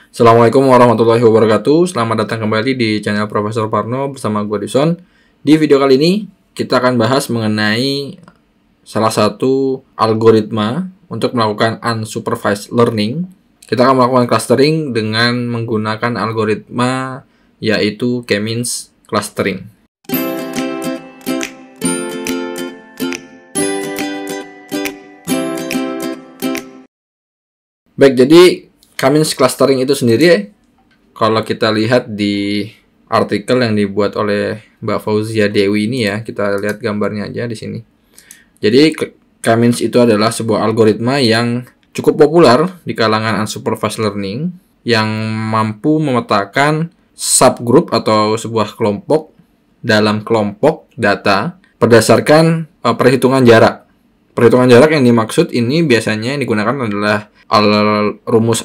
Assalamualaikum warahmatullahi wabarakatuh. Selamat datang kembali di channel Profesor Parno bersama gue Dison. Di video kali ini kita akan bahas mengenai salah satu algoritma untuk melakukan unsupervised learning. Kita akan melakukan clustering dengan menggunakan algoritma yaitu K-means clustering. Baik, jadi K-means clustering itu sendiri, kalau kita lihat di artikel yang dibuat oleh Mbak Fauzia Dewi ini ya, kita lihat gambarnya aja di sini. Jadi K-means itu adalah sebuah algoritma yang cukup populer di kalangan unsupervised learning yang mampu memetakan subgroup atau sebuah kelompok dalam kelompok data berdasarkan perhitungan jarak. Perhitungan jarak yang dimaksud ini biasanya yang digunakan adalah rumus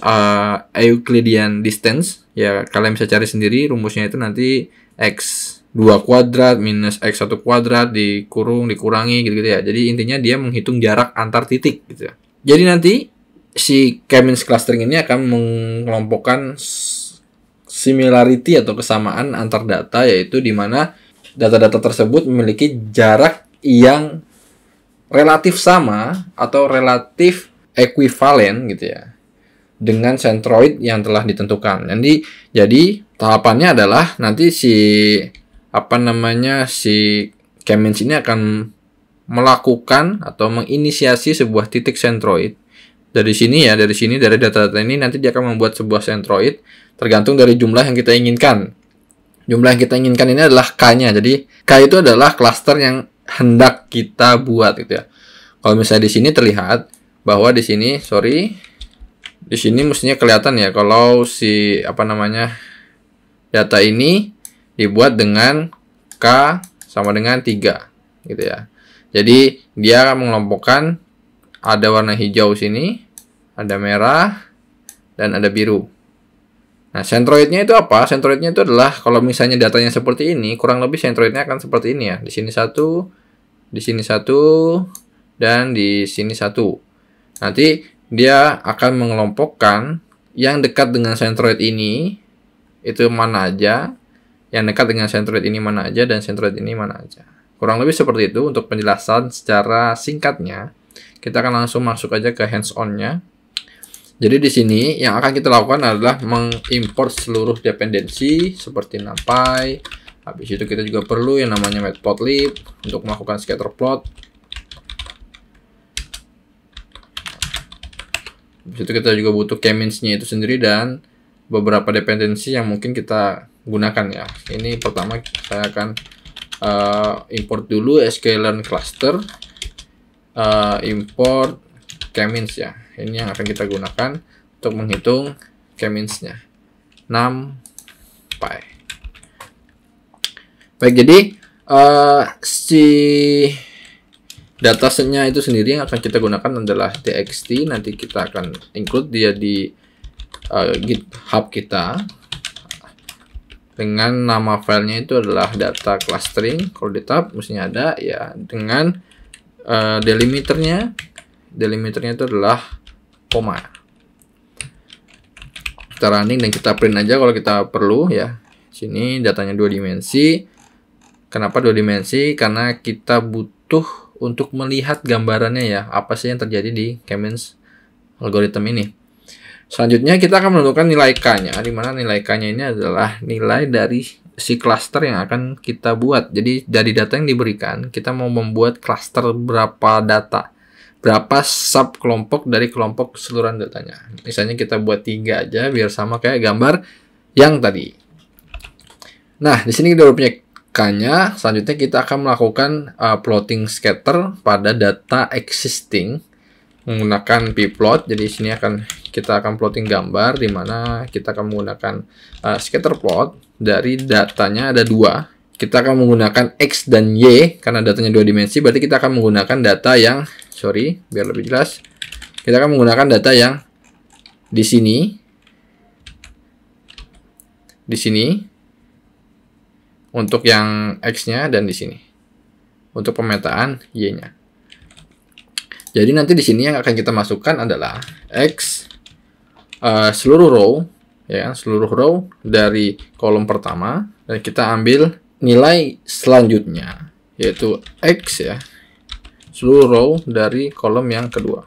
Euclidean distance. Ya, kalian bisa cari sendiri rumusnya itu nanti x2 kuadrat minus x1 kuadrat dikurangi gitu-gitu ya. Jadi intinya dia menghitung jarak antar titik gitu ya. Jadi nanti si K-means clustering ini akan mengelompokkan similarity atau kesamaan antar data, yaitu di mana data-data tersebut memiliki jarak yang relatif sama atau relatif ekuivalen gitu ya dengan centroid yang telah ditentukan. Jadi tahapannya adalah nanti si K-means ini akan melakukan atau menginisiasi sebuah titik centroid. Dari data-data ini nanti dia akan membuat sebuah centroid tergantung dari jumlah yang kita inginkan. Jumlah yang kita inginkan ini adalah K-nya. Jadi K itu adalah cluster yang hendak kita buat gitu ya. Kalau misalnya di sini terlihat bahwa di sini mestinya kelihatan ya kalau si data ini dibuat dengan K sama dengan 3 gitu ya. Jadi dia mengelompokkan ada warna hijau sini, ada merah, dan ada biru. Nah, centroidnya itu apa? Centroidnya itu adalah kalau misalnya datanya seperti ini, kurang lebih centroidnya akan seperti ini ya. Di sini satu, di sini satu, dan di sini satu. Nanti dia akan mengelompokkan yang dekat dengan centroid ini itu mana aja, yang dekat dengan centroid ini mana aja, dan centroid ini mana aja. Kurang lebih seperti itu untuk penjelasan secara singkatnya. Kita akan langsung masuk aja ke hands-on-nya. Jadi di sini yang akan kita lakukan adalah mengimport seluruh dependensi seperti NumPy. Habis itu kita juga perlu yang namanya matplotlib untuk melakukan scatterplot. Habis itu kita juga butuh K-means-nya itu sendiri dan beberapa dependensi yang mungkin kita gunakan ya. Ini pertama saya akan import dulu sklearn cluster, import K-means ya. Ini yang akan kita gunakan untuk menghitung K-means-nya. NumPy. Baik, jadi si datasetnya itu sendiri yang akan kita gunakan adalah txt. Nanti kita akan include dia di GitHub kita dengan nama filenya itu adalah data clustering. Kalau di tab mestinya ada ya, dengan delimiternya itu adalah koma. Kita running dan kita print aja kalau kita perlu ya. Sini datanya 2 dimensi. Kenapa 2 dimensi? Karena kita butuh untuk melihat gambarannya ya, apa sih yang terjadi di K-means algoritma ini. Selanjutnya kita akan menentukan nilai K-nya, di mana nilai K-nya ini adalah nilai dari si cluster yang akan kita buat. Jadi dari data yang diberikan, kita mau membuat cluster berapa data, berapa sub kelompok dari kelompok keseluruhan datanya. Misalnya kita buat 3 aja biar sama kayak gambar yang tadi. Nah, di sini kita udah punya K-nya. Selanjutnya kita akan melakukan plotting scatter pada data existing menggunakan pplot. Jadi sini kita akan plotting gambar di mana kita akan menggunakan scatter plot. Dari datanya ada 2. Kita akan menggunakan X dan Y karena datanya 2 dimensi. Berarti kita akan menggunakan data yang biar lebih jelas. Kita akan menggunakan data yang di sini. Di sini untuk yang X-nya dan di sini untuk pemetaan Y-nya. Jadi nanti di sini yang akan kita masukkan adalah X seluruh row ya kan, seluruh row dari kolom pertama, dan kita ambil nilai selanjutnya yaitu X ya, seluruh row dari kolom yang kedua.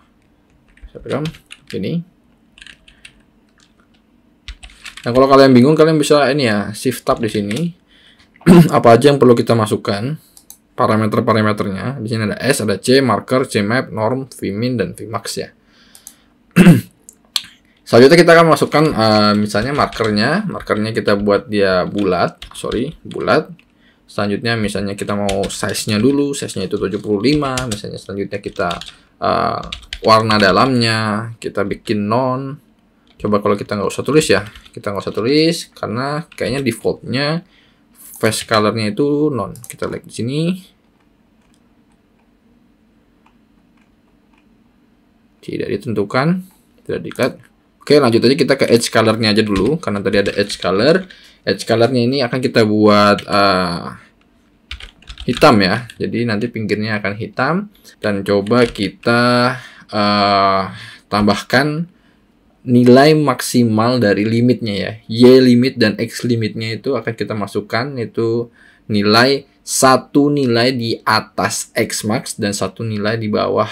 Saya pegang ini. Nah, kalau kalian bingung, kalian bisa ini ya, shift tab di sini. Apa aja yang perlu kita masukkan, parameter-parameternya. Di sini ada S, ada C, marker, CMap, norm, Vmin, dan Vmax ya. Selanjutnya kita akan masukkan misalnya markernya kita buat dia bulat. Selanjutnya misalnya kita mau size-nya dulu, size-nya itu 75. Misalnya selanjutnya kita warna dalamnya kita bikin non. Coba kalau kita nggak usah tulis ya, kita nggak usah tulis karena kayaknya defaultnya face color-nya itu non. Kita lihat di sini. Tidak ditentukan, tidak di-cut. Oke, lanjut aja kita ke edge color-nya aja dulu, karena tadi ada edge color. Edge color-nya ini akan kita buat hitam ya. Jadi nanti pinggirnya akan hitam. Dan coba kita tambahkan nilai maksimal dari limitnya ya. Y limit dan X limitnya itu akan kita masukkan, itu satu nilai di atas X max dan satu nilai di bawah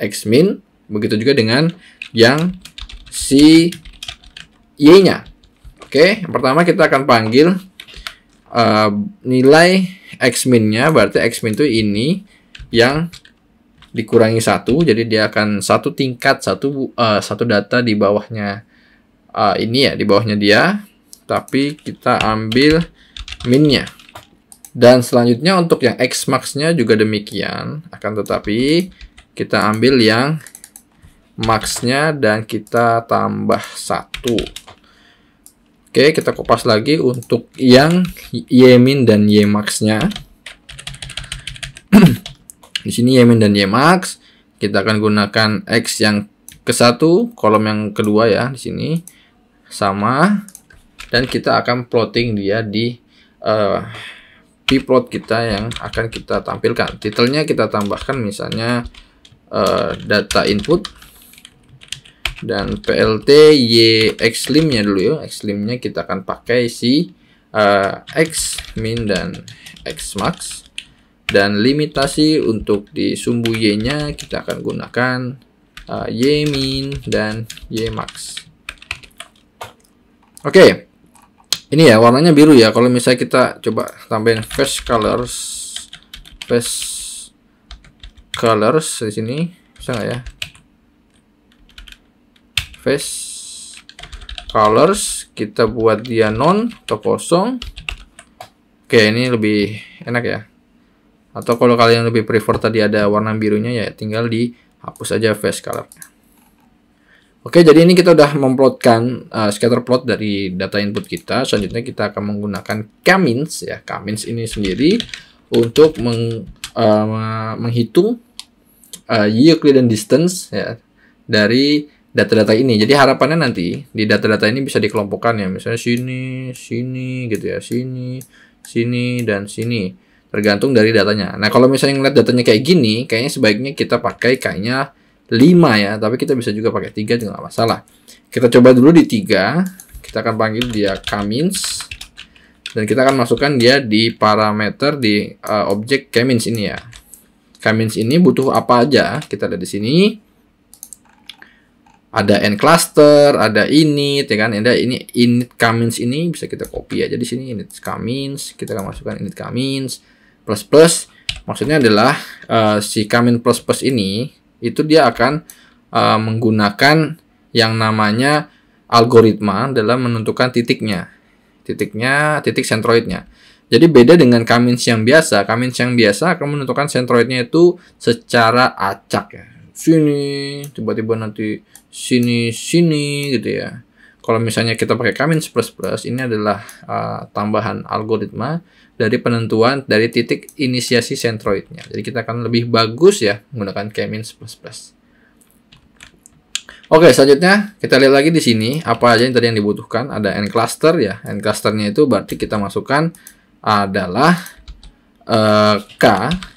X min. Begitu juga dengan yang si Y-nya. Oke, yang pertama kita akan panggil nilai X min-nya, berarti X min itu ini yang dikurangi 1, jadi dia akan satu tingkat, satu data di bawahnya ini ya, di bawahnya dia, tapi kita ambil min-nya. Dan selanjutnya untuk yang X max-nya juga demikian, akan tetapi kita ambil yang max-nya dan kita tambah 1. Oke, kita kopas lagi untuk yang Y min dan Y max-nya. Di sini Y min dan Y max, kita akan gunakan X yang ke-1, kolom yang kedua ya, di sini sama, dan kita akan plotting dia di pplot kita yang akan kita tampilkan. Titelnya kita tambahkan misalnya data input. Dan PLT YXlim-nya dulu ya. Xlim-nya kita akan pakai si X min dan X max. Dan limitasi untuk di sumbu Y-nya kita akan gunakan Y min dan Y max. Oke. Ini ya warnanya biru ya. Kalau misalnya kita coba tambahin face colors di sini, bisa nggak ya? Face colors kita buat dia non atau kosong. Oke, ini lebih enak ya. Atau kalau kalian lebih prefer tadi ada warna birunya, ya tinggal dihapus aja face colornya. Oke, jadi ini kita udah memplotkan scatter plot dari data input kita. Selanjutnya kita akan menggunakan K-means ya. K-means ini sendiri untuk menghitung Euclidean distance ya dari data-data ini. Jadi harapannya nanti di data-data ini bisa dikelompokkan ya, misalnya sini gitu ya, sini dan sini, tergantung dari datanya. Nah, kalau misalnya ngeliat datanya kayak gini, kayaknya sebaiknya kita pakai kayaknya 5 ya, tapi kita bisa juga pakai 3 juga nggak masalah. Kita coba dulu di 3, kita akan panggil dia K-means, dan kita akan masukkan dia di parameter di objek K-means ini ya. K-means ini butuh apa aja? Kita lihat di sini. Ada n cluster, ada init, ya kan? Ada ini init K-means ini bisa kita copy aja di sini, init K-means. Kita akan masukkan init K-means plus. Maksudnya adalah si K-means plus ini itu dia akan menggunakan yang namanya algoritma dalam menentukan titik centroidnya. Jadi beda dengan K-means yang biasa. K-means yang biasa akan menentukan centroidnya itu secara acak ya. Sini, tiba-tiba nanti sini gitu ya. Kalau misalnya kita pakai K-means plus, ini adalah tambahan algoritma dari penentuan dari titik inisiasi centroidnya. Jadi kita akan lebih bagus ya menggunakan K-means plus. Oke, selanjutnya kita lihat lagi di sini apa aja yang tadi yang dibutuhkan. Ada n cluster ya. N clusternya itu berarti kita masukkan adalah K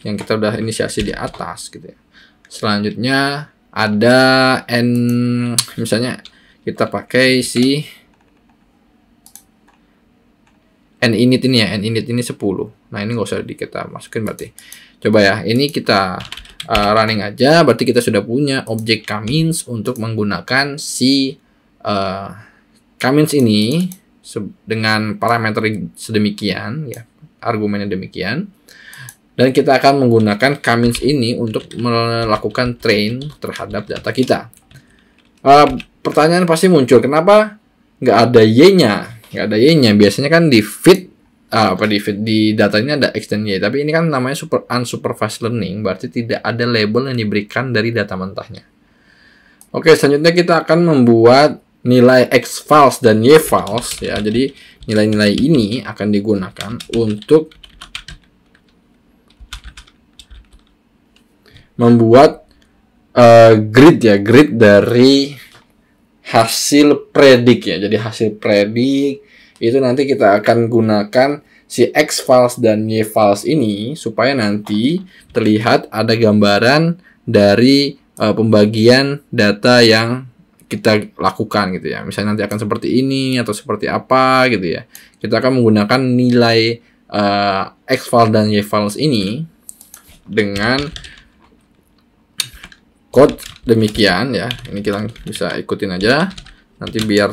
yang kita udah inisiasi di atas gitu ya. Selanjutnya ada n, misalnya kita pakai si ninit ini ya, ninit ini 10. Nah, ini nggak usah kita masukin berarti. Coba ya, ini kita running aja, berarti kita sudah punya objek Kamins untuk menggunakan si Kamins ini dengan parameter sedemikian ya, argumennya demikian. Dan kita akan menggunakan Kamins ini untuk melakukan train terhadap data kita. Pertanyaan pasti muncul, kenapa nggak ada Y-nya? Nggak ada Y-nya. Biasanya kan di feed, di datanya ada X dan Y. Tapi ini kan namanya unsupervised learning, berarti tidak ada label yang diberikan dari data mentahnya. Oke, selanjutnya kita akan membuat nilai X false dan Y false ya. Jadi nilai-nilai ini akan digunakan untuk membuat grid ya, grid dari hasil predik ya. Jadi hasil predik itu nanti kita akan gunakan si X false dan Y false ini supaya nanti terlihat ada gambaran dari pembagian data yang kita lakukan gitu ya. Misalnya nanti akan seperti ini atau seperti apa gitu ya. Kita akan menggunakan nilai X false dan Y false ini dengan code demikian ya. Ini kita bisa ikutin aja nanti biar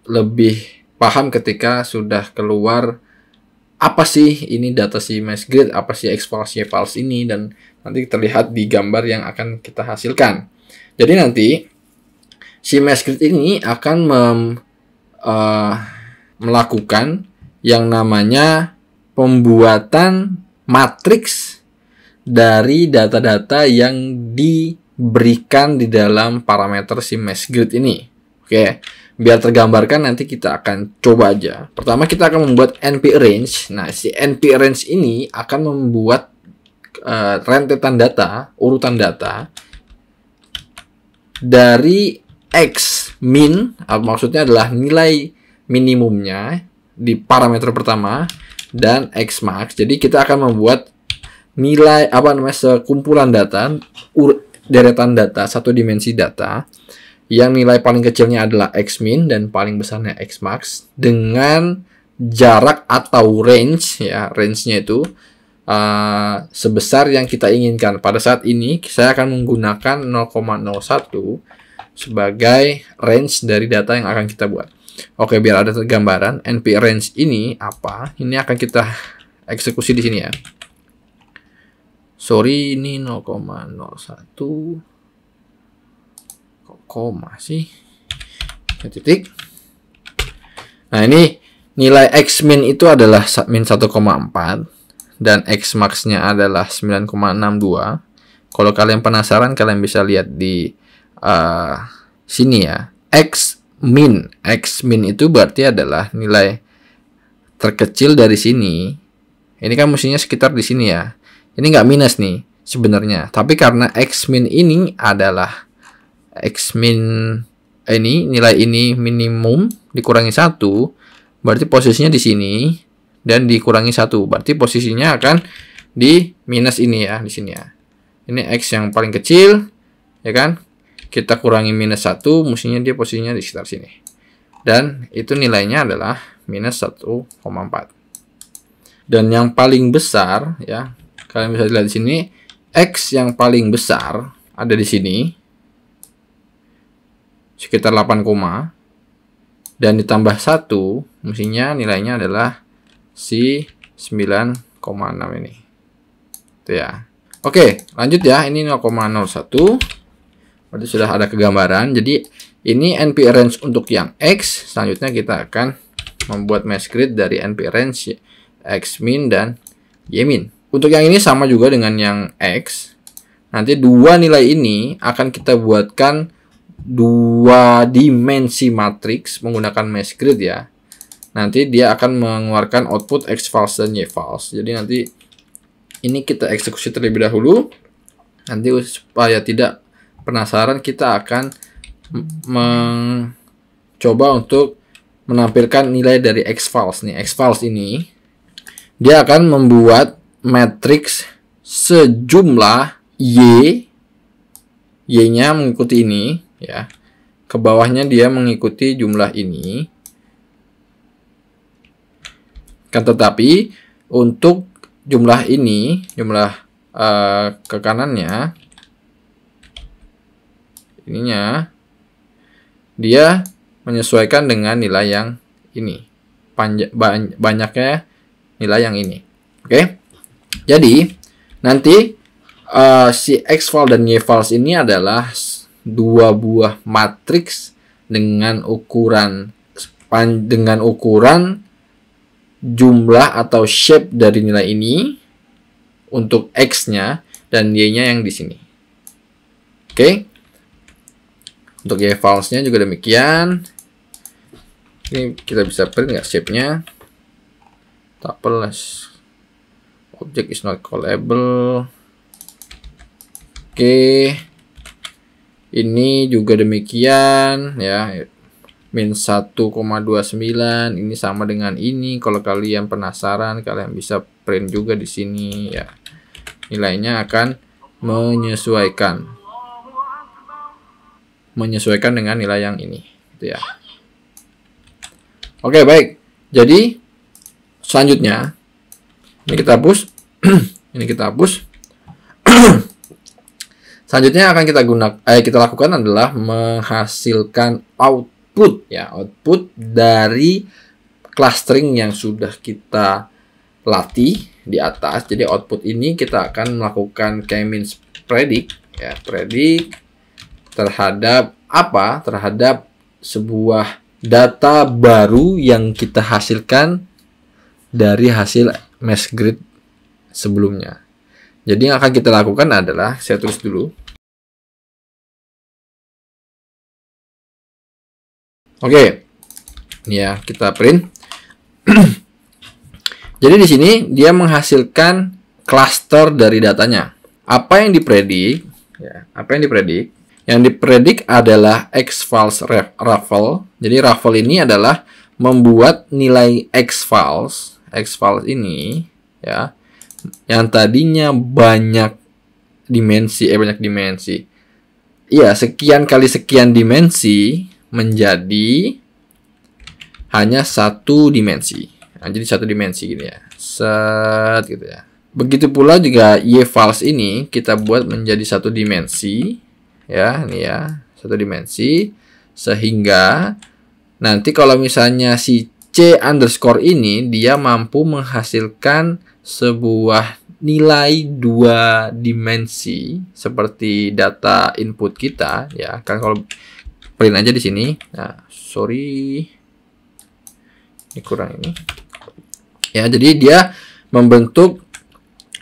lebih paham ketika sudah keluar apa sih ini data si mesh grid, apa sih X false Y false ini, dan nanti terlihat di gambar yang akan kita hasilkan. Jadi nanti si mesh grid ini akan melakukan yang namanya pembuatan matriks dari data-data yang diberikan di dalam parameter si mesh grid ini. Oke, biar tergambarkan nanti kita akan coba aja. Pertama kita akan membuat NP range. Nah, si NP range ini akan membuat rentetan data, urutan data dari X min, maksudnya adalah nilai minimumnya di parameter pertama, dan X max. Jadi kita akan membuat nilai sekumpulan data, deretan data, satu dimensi data yang nilai paling kecilnya adalah X min dan paling besarnya X max dengan jarak atau range ya, range-nya itu sebesar yang kita inginkan. Pada saat ini saya akan menggunakan 0,01 sebagai range dari data yang akan kita buat. Oke, biar ada gambaran NP range ini apa, ini akan kita eksekusi di sini ya. Sorry, ini 0,01 koma sih titik. Nah, ini nilai X min itu adalah min 1,4 dan X max nya adalah 9,62. Kalau kalian penasaran, kalian bisa lihat di sini ya. X min itu berarti adalah nilai terkecil dari sini. Ini kan mestinya sekitar di sini ya. Ini nggak minus nih sebenarnya, tapi karena X min ini adalah X min ini, nilai ini minimum dikurangi 1, berarti posisinya di sini, dan dikurangi 1, berarti posisinya akan di minus ini ya, di sini ya. Ini X yang paling kecil ya kan, kita kurangi minus 1, mestinya dia posisinya di sekitar sini, dan itu nilainya adalah minus 1,4. Dan yang paling besar ya, kalian bisa lihat di sini, X yang paling besar ada di sini sekitar 8, dan ditambah 1 mestinya nilainya adalah si 9,6 ini. Itu ya. Oke, lanjut ya. Ini 0,01. Berarti sudah ada kegambaran. Jadi ini NP range untuk yang X. Selanjutnya kita akan membuat mesh grid dari NP range X min dan Y min. Untuk yang ini sama juga dengan yang X. Nanti dua nilai ini akan kita buatkan dua dimensi matriks menggunakan mesh grid ya. Nanti dia akan mengeluarkan output X false dan Y false. Jadi nanti ini kita eksekusi terlebih dahulu. Nanti supaya tidak penasaran, kita akan mencoba untuk menampilkan nilai dari X false nih. X false ini dia akan membuat matriks sejumlah Y-nya mengikuti ini ya. Ke bawahnya dia mengikuti jumlah ini. Kan tetapi untuk jumlah ini, jumlah ke kanannya, ininya dia menyesuaikan dengan nilai yang ini, banyaknya nilai yang ini. Oke, jadi nanti si X-file dan Y-files ini adalah dua buah matriks dengan ukuran jumlah atau shape dari nilai ini untuk X-nya dan Y-nya yang di sini. Oke. Untuk Y-files-nya juga demikian. Ini kita bisa print nggak shape-nya? Tuples. Object is not callable. Oke. Ini juga demikian ya. Min 1,29 ini sama dengan ini. Kalau kalian penasaran, kalian bisa print juga di sini ya. Nilainya akan menyesuaikan dengan nilai yang ini, gitu ya. Oke, baik. Jadi selanjutnya ini kita hapus. Ini kita hapus. Selanjutnya akan kita lakukan adalah menghasilkan output ya, output dari clustering yang sudah kita latih di atas. Jadi output ini kita akan melakukan k-means predict ya, predict terhadap apa? Terhadap sebuah data baru yang kita hasilkan dari hasil mesh grid sebelumnya. Jadi yang akan kita lakukan adalah, saya tulis dulu. Oke, ini ya kita print. Jadi di sini dia menghasilkan cluster dari datanya. Apa yang dipredik? Ya, apa yang dipredik? Yang dipredik adalah X-files raffle. Jadi raffle ini adalah membuat nilai X-files ini ya, yang tadinya banyak dimensi, iya, sekian kali sekian dimensi menjadi hanya satu dimensi. Nah, jadi satu dimensi gini ya, set gitu ya. Begitu pula juga Y-files ini kita buat menjadi satu dimensi ya, ini ya, satu dimensi, sehingga nanti kalau misalnya si C underscore ini dia mampu menghasilkan sebuah nilai dua dimensi seperti data input kita ya. Kan kalau print aja di sini. Nah, sorry. Ini kurang ini. Ya, jadi dia membentuk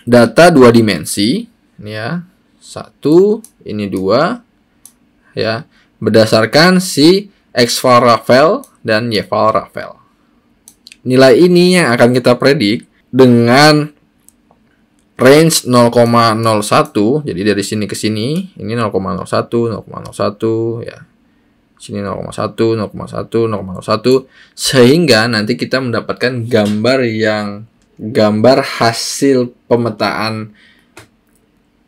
data dua dimensi ini ya. Satu, ini dua ya, berdasarkan si X-file raffle dan Y-file raffle. Nilai ini yang akan kita predik dengan range 0,01. Jadi dari sini ke sini ini 0,01, 0,01 ya. Sini 0,1, 0,1, 0,01, sehingga nanti kita mendapatkan gambar hasil pemetaan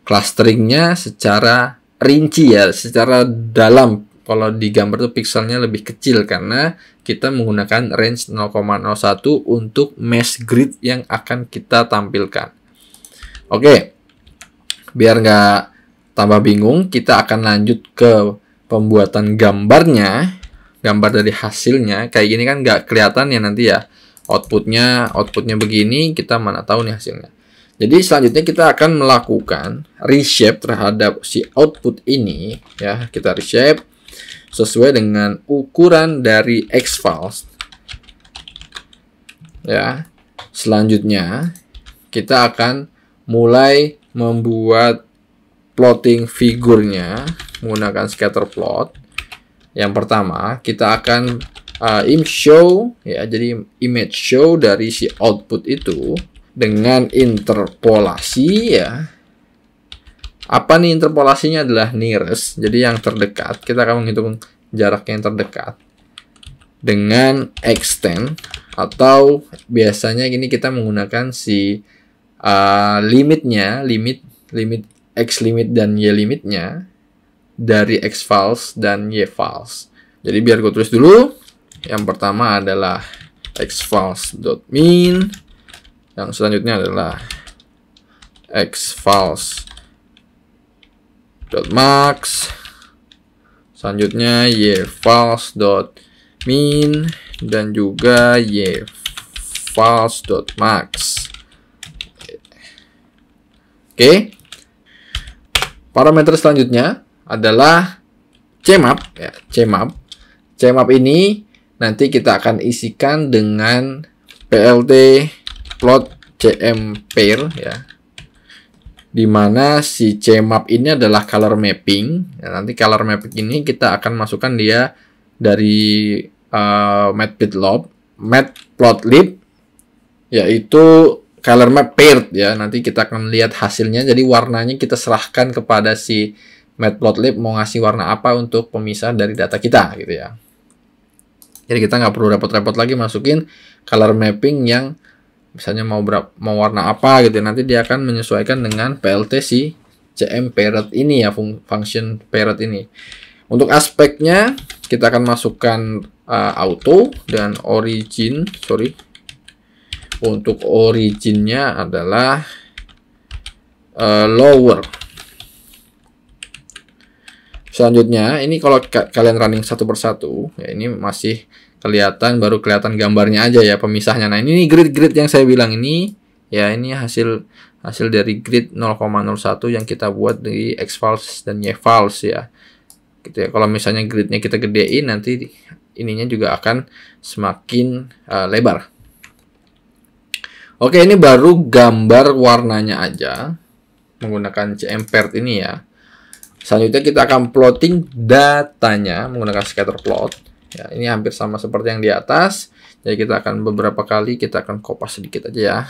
clusteringnya secara rinci ya, secara dalam. Kalau di gambar tuh pixelnya lebih kecil karena kita menggunakan range 0,01 untuk mesh grid yang akan kita tampilkan. Oke, biar nggak tambah bingung, kita akan lanjut ke pembuatan gambarnya. Gambar dari hasilnya kayak gini kan nggak kelihatan ya nanti ya, outputnya begini, kita mana tahu nih hasilnya. Jadi selanjutnya kita akan melakukan reshape terhadap si output ini ya. Kita reshape sesuai dengan ukuran dari X-files ya. Selanjutnya kita akan mulai membuat plotting figurnya menggunakan scatter plot. Yang pertama kita akan image show ya, jadi image show dari si output itu dengan interpolasi ya. Apa nih interpolasinya? Adalah nearest, jadi yang terdekat. Kita akan menghitung jarak yang terdekat dengan extend, atau biasanya gini kita menggunakan si limitnya, limit X limit dan Y limitnya dari X-files dan Y-files. Jadi biar gue tulis dulu. Yang pertama adalah xVals.min. Yang selanjutnya adalah xVals.max. Selanjutnya yVals.min dan juga yVals.max. Oke. Parameter selanjutnya adalah cmap ya, cmap. Cmap ini nanti kita akan isikan dengan plt plot cmpair ya. Dimana si cmap ini adalah color mapping. Ya, nanti color mapping ini kita akan masukkan dia dari matplotlib, yaitu color map paired ya. Nanti kita akan lihat hasilnya. Jadi warnanya kita serahkan kepada si matplotlib mau ngasih warna apa untuk pemisah dari data kita gitu ya. Jadi kita nggak perlu repot-repot lagi masukin color mapping yang misalnya mau warna apa gitu. Nanti dia akan menyesuaikan dengan plt si cm paired ini ya, function paired ini. Untuk aspeknya kita akan masukkan auto dan origin. Untuk originnya adalah lower. Selanjutnya, ini kalau kalian running satu persatu, ya ini masih baru kelihatan gambarnya aja ya, pemisahnya. Nah, ini grid-grid yang saya bilang ini, ya ini hasil dari grid 0,01 yang kita buat di xVals dan yVals ya. Gitu ya. Kalau misalnya gridnya kita gedein, nanti ininya juga akan semakin lebar. Oke, ini baru gambar warnanya aja menggunakan cmpaired ini ya. Selanjutnya kita akan plotting datanya menggunakan scatter plot. Ya, ini hampir sama seperti yang di atas. Jadi kita akan beberapa kali kita akan kopas sedikit aja ya.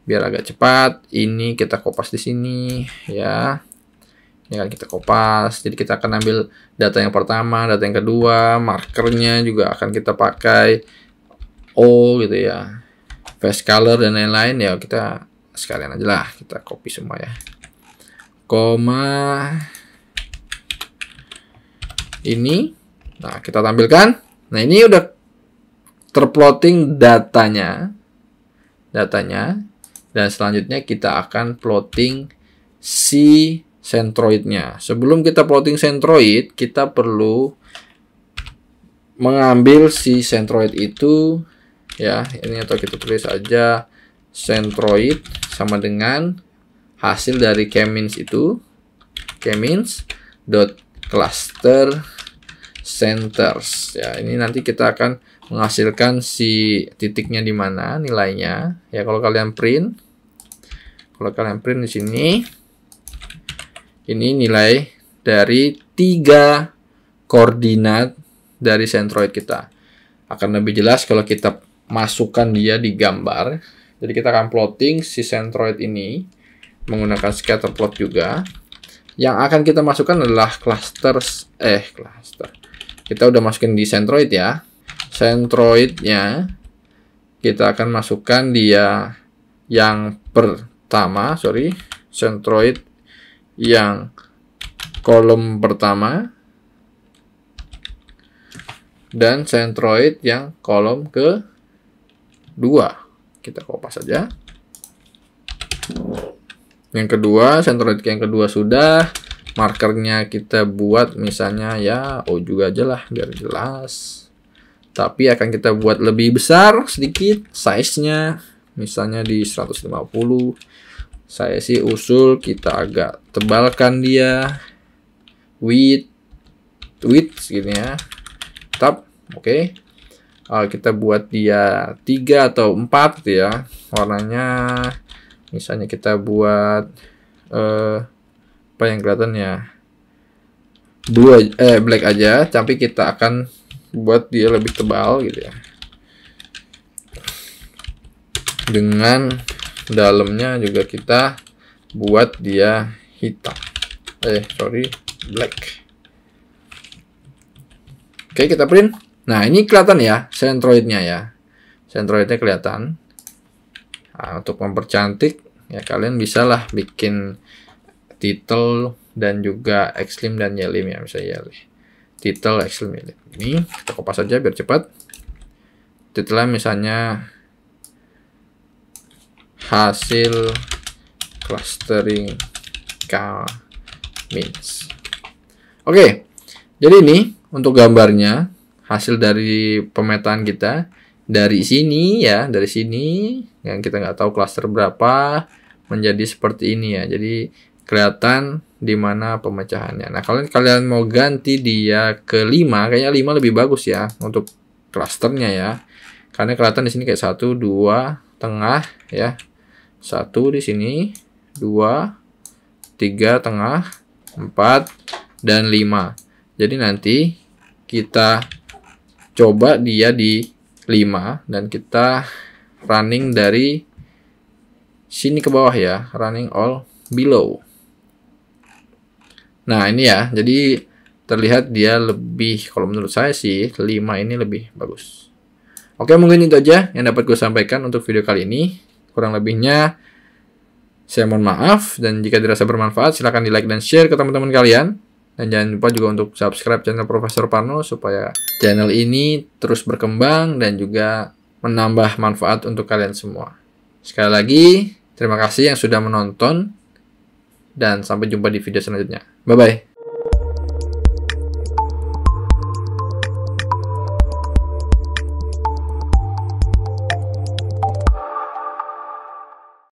Biar agak cepat. Ini kita kopas di sini ya. Ini akan kita kopas. Jadi kita akan ambil data yang pertama, data yang kedua, markernya juga akan kita pakai O gitu ya. Face color dan lain-lain ya, kita sekalian aja lah, kita copy semua ya. Koma ini, nah kita tampilkan. Nah ini udah terplotting datanya, dan selanjutnya kita akan plotting si centroidnya. Sebelum kita plotting centroid, kita perlu mengambil si centroid itu. Ya, ini atau kita tulis aja centroid sama dengan hasil dari k-means itu, k-means.cluster centers. Ya, ini nanti kita akan menghasilkan si titiknya di mana nilainya. Ya, kalau kalian print di sini, ini nilai dari 3 koordinat dari centroid kita. Akan lebih jelas kalau kita masukkan dia di gambar. Jadi kita akan plotting si centroid ini menggunakan scatter plot juga. Yang akan kita masukkan adalah cluster. Kita udah masukin di centroid ya. Centroidnya kita akan masukkan dia yang pertama, centroid yang kolom pertama dan centroid yang kolom ke 2. Kita kopas saja. Yang kedua, centroid yang kedua sudah. Markernya kita buat misalnya ya O juga aja lah biar jelas. Tapi akan kita buat lebih besar sedikit size-nya. Misalnya di 150. Saya sih usul kita agak tebalkan dia. Width gini ya. Tab, oke. Kita buat dia 3 atau 4 gitu ya. Warnanya misalnya kita buat apa yang kelihatan ya? Black aja, tapi kita akan buat dia lebih tebal gitu ya. Dengan dalamnya juga kita buat dia hitam. Black. Oke, kita print. Nah, ini kelihatan ya, centroidnya ya. Centroidnya kelihatan. Nah, untuk mempercantik, ya kalian bisa lah bikin title dan juga xlim dan ylim ya. Misalnya title, xlim, ylim. Ini kita kopas saja biar cepat. titelnya misalnya hasil clustering k-means. Oke, jadi ini untuk gambarnya hasil dari pemetaan kita dari sini ya, dari sini yang kita nggak tahu klaster berapa menjadi seperti ini ya. Jadi kelihatan di mana pemecahannya. Nah, kalau kalian mau ganti dia ke 5, kayaknya 5 lebih bagus ya untuk klasternya ya. Karena kelihatan di sini kayak 1, 2, tengah ya. 1 di sini, 2, 3 tengah, 4 dan 5. Jadi nanti kita coba dia di 5 dan kita running dari sini ke bawah ya, running all below. Nah, ini ya. Jadi terlihat dia lebih, kalau menurut saya sih 5 ini lebih bagus. Oke, mungkin itu aja yang dapat gue sampaikan untuk video kali ini. Kurang lebihnya saya mohon maaf, dan jika dirasa bermanfaat silahkan di like dan share ke teman-teman kalian. Dan jangan lupa juga untuk subscribe channel Profesor Parno supaya channel ini terus berkembang dan juga menambah manfaat untuk kalian semua. Sekali lagi, terima kasih yang sudah menonton dan sampai jumpa di video selanjutnya. Bye-bye.